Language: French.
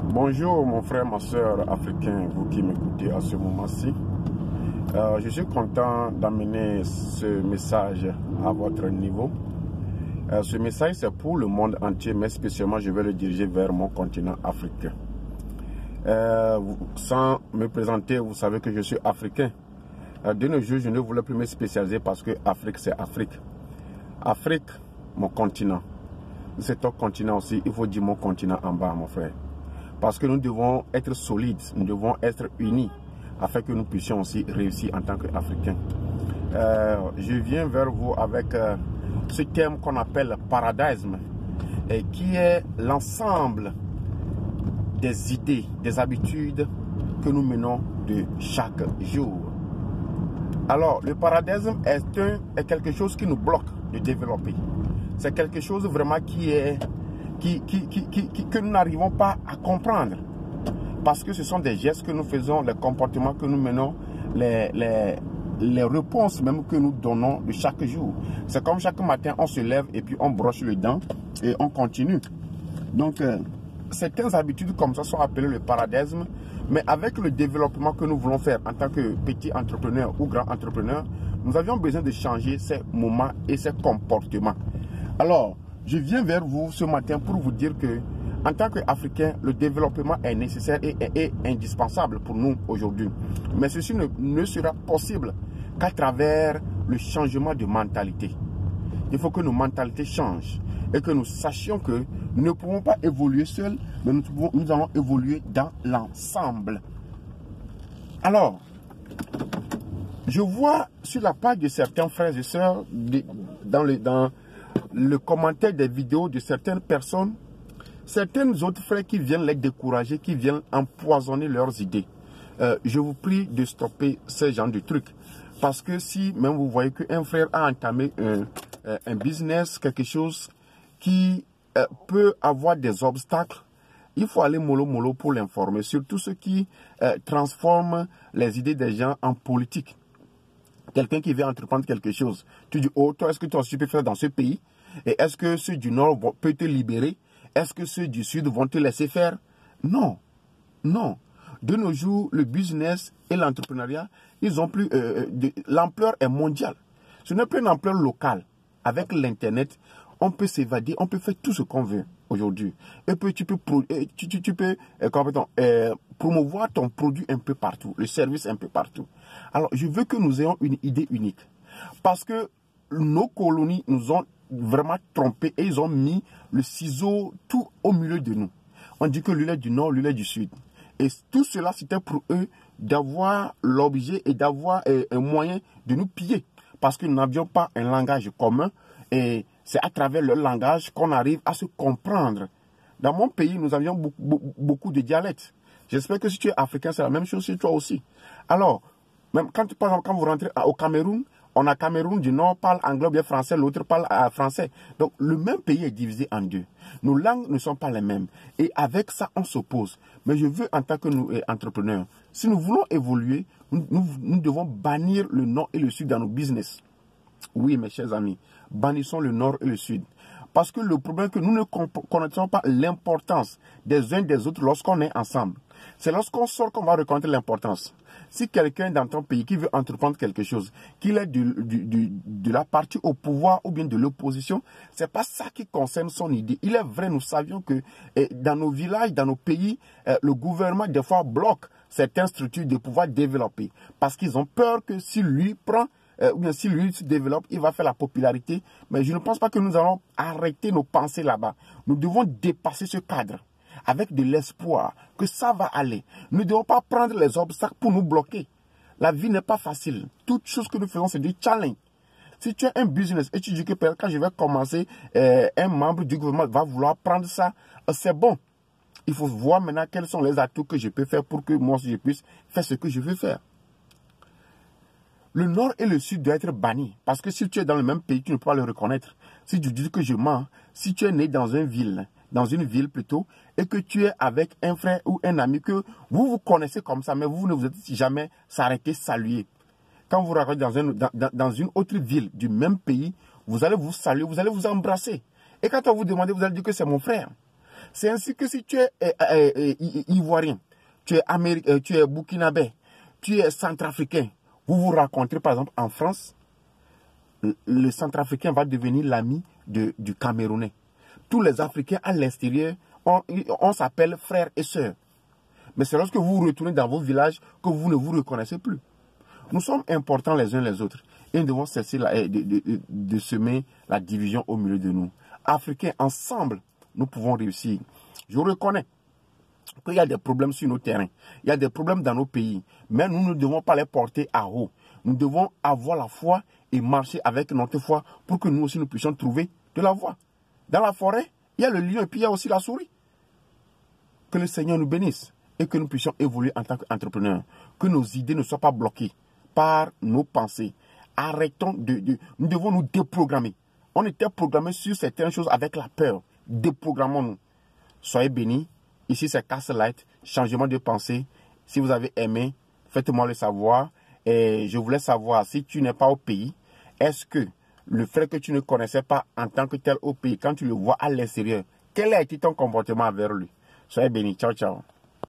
Bonjour mon frère, ma soeur africain, vous qui m'écoutez à ce moment-ci. Je suis content d'amener ce message à votre niveau. Ce message c'est pour le monde entier, mais spécialement je vais le diriger vers mon continent africain. Sans me présenter, vous savez que je suis africain. De nos jours, je ne voulais plus me spécialiser parce que Afrique c'est Afrique. Afrique, mon continent. C'est ton continent aussi, il faut dire mon continent en bas, mon frère. Parce que nous devons être solides, nous devons être unis afin que nous puissions aussi réussir en tant qu'Africains. Je viens vers vous avec ce thème qu'on appelle paradisme, et qui est l'ensemble des idées, des habitudes que nous menons de chaque jour. Alors, le paradisme est quelque chose qui nous bloque de développer. C'est quelque chose vraiment que nous n'arrivons pas à comprendre. Parce que ce sont des gestes que nous faisons, les comportements que nous menons, les réponses même que nous donnons de chaque jour. C'est comme chaque matin, on se lève et puis on brosse les dents et on continue. Donc, certaines habitudes comme ça sont appelées le paradisme. Mais avec le développement que nous voulons faire en tant que petit entrepreneur ou grand entrepreneur, nous avions besoin de changer ces moments et ces comportements. Alors, je viens vers vous ce matin pour vous dire que, en tant qu'Africains, le développement est nécessaire et indispensable pour nous aujourd'hui. Mais ceci ne sera possible qu'à travers le changement de mentalité. Il faut que nos mentalités changent et que nous sachions que nous ne pouvons pas évoluer seuls, mais nous allons évoluer dans l'ensemble. Alors, je vois sur la page de certains frères et sœurs, dans le commentaire des vidéos de certaines personnes, certains autres frères qui viennent les décourager, qui viennent empoisonner leurs idées. Je vous prie de stopper ce genre de trucs. Parce que si même vous voyez qu'un frère a entamé un business, quelque chose qui peut avoir des obstacles, il faut aller mollo pour l'informer. Surtout ceux qui transforment les idées des gens en politique. Quelqu'un qui veut entreprendre quelque chose. Tu dis, oh, toi, est-ce que toi aussi tu peux faire dans ce pays? Et est-ce que ceux du Nord peuvent te libérer? Est-ce que ceux du Sud vont te laisser faire? Non. Non. De nos jours, le business et l'entrepreneuriat, ils ont plus... l'ampleur est mondiale. Ce n'est plus une ampleur locale. Avec l'Internet, on peut s'évader, on peut faire tout ce qu'on veut aujourd'hui. Et puis tu peux promouvoir ton produit un peu partout, le service un peu partout. Alors, je veux que nous ayons une idée unique. Parce que nos colonies nous ont vraiment trompés et ils ont mis le ciseau tout au milieu de nous. On dit que lui est du Nord, lui est du Sud. Et tout cela, c'était pour eux d'avoir l'objet et d'avoir un moyen de nous piller. Parce que nous n'avions pas un langage commun et c'est à travers le langage qu'on arrive à se comprendre. Dans mon pays, nous avions beaucoup de dialectes. J'espère que si tu es africain, c'est la même chose chez toi aussi. Alors, même par exemple, quand vous rentrez au Cameroun, on a Cameroun du Nord parle anglais ou bien français, l'autre parle français. Donc, le même pays est divisé en deux. Nos langues ne sont pas les mêmes. Et avec ça, on s'oppose. Mais je veux, en tant que nous, entrepreneurs, si nous voulons évoluer, nous devons bannir le Nord et le Sud dans nos business. Oui, mes chers amis, bannissons le Nord et le Sud. Parce que le problème est que nous ne connaissons pas l'importance des uns des autres lorsqu'on est ensemble. C'est lorsqu'on sort qu'on va reconnaître l'importance. Si quelqu'un dans ton pays qui veut entreprendre quelque chose, qu'il est de la partie au pouvoir ou bien de l'opposition, c'est pas ça qui concerne son idée. Il est vrai, nous savions que dans nos villages, dans nos pays, le gouvernement des fois bloque certaines structures de pouvoir développer. Parce qu'ils ont peur que s'il lui prend, ou bien si lui se développe, il va faire la popularité. Mais je ne pense pas que nous allons arrêter nos pensées là-bas. Nous devons dépasser ce cadre avec de l'espoir que ça va aller. Nous ne devons pas prendre les obstacles pour nous bloquer. La vie n'est pas facile. Toute chose que nous faisons, c'est du challenge. Si tu as un business et tu dis que quand je vais commencer, un membre du gouvernement va vouloir prendre ça, c'est bon. Il faut voir maintenant quels sont les atouts que je peux faire pour que moi je puisse faire ce que je veux faire. Le Nord et le Sud doivent être bannis. Parce que si tu es dans le même pays, tu ne peux pas le reconnaître. Si tu dis que je mens, si tu es né dans une ville plutôt, et que tu es avec un frère ou un ami que vous connaissez comme ça, mais vous ne vous êtes jamais s'arrêter, saluer. Quand vous rentrez dans une autre ville du même pays, vous allez vous saluer, vous allez vous embrasser. Et quand on vous demande, vous allez dire que c'est mon frère. C'est ainsi que si tu es ivoirien, tu es burkinabé, tu es centrafricain, vous vous rencontrez par exemple en France, le centrafricain va devenir l'ami du Camerounais. Tous les Africains à l'extérieur, on s'appelle frères et sœurs. Mais c'est lorsque vous retournez dans vos villages que vous ne vous reconnaissez plus. Nous sommes importants les uns les autres et nous devons cesser de semer la division au milieu de nous. Africains, ensemble, nous pouvons réussir. Je reconnais qu'il y a des problèmes sur nos terrains, il y a des problèmes dans nos pays, mais nous ne devons pas les porter à haut. Nous devons avoir la foi et marcher avec notre foi pour que nous aussi nous puissions trouver de la voie. Dans la forêt, il y a le lion et puis il y a aussi la souris. Que le Seigneur nous bénisse et que nous puissions évoluer en tant qu'entrepreneurs. Que nos idées ne soient pas bloquées par nos pensées. Arrêtons nous devons nous déprogrammer. On était programmé sur certaines choses avec la peur. Déprogrammons-nous. Soyez bénis. Ici c'est Castlelight, changement de pensée. Si vous avez aimé, faites-moi le savoir. Et je voulais savoir, si tu n'es pas au pays, est-ce que le frère que tu ne connaissais pas en tant que tel au pays, quand tu le vois à l'extérieur, quel a été ton comportement envers lui? Soyez bénis. Ciao, ciao.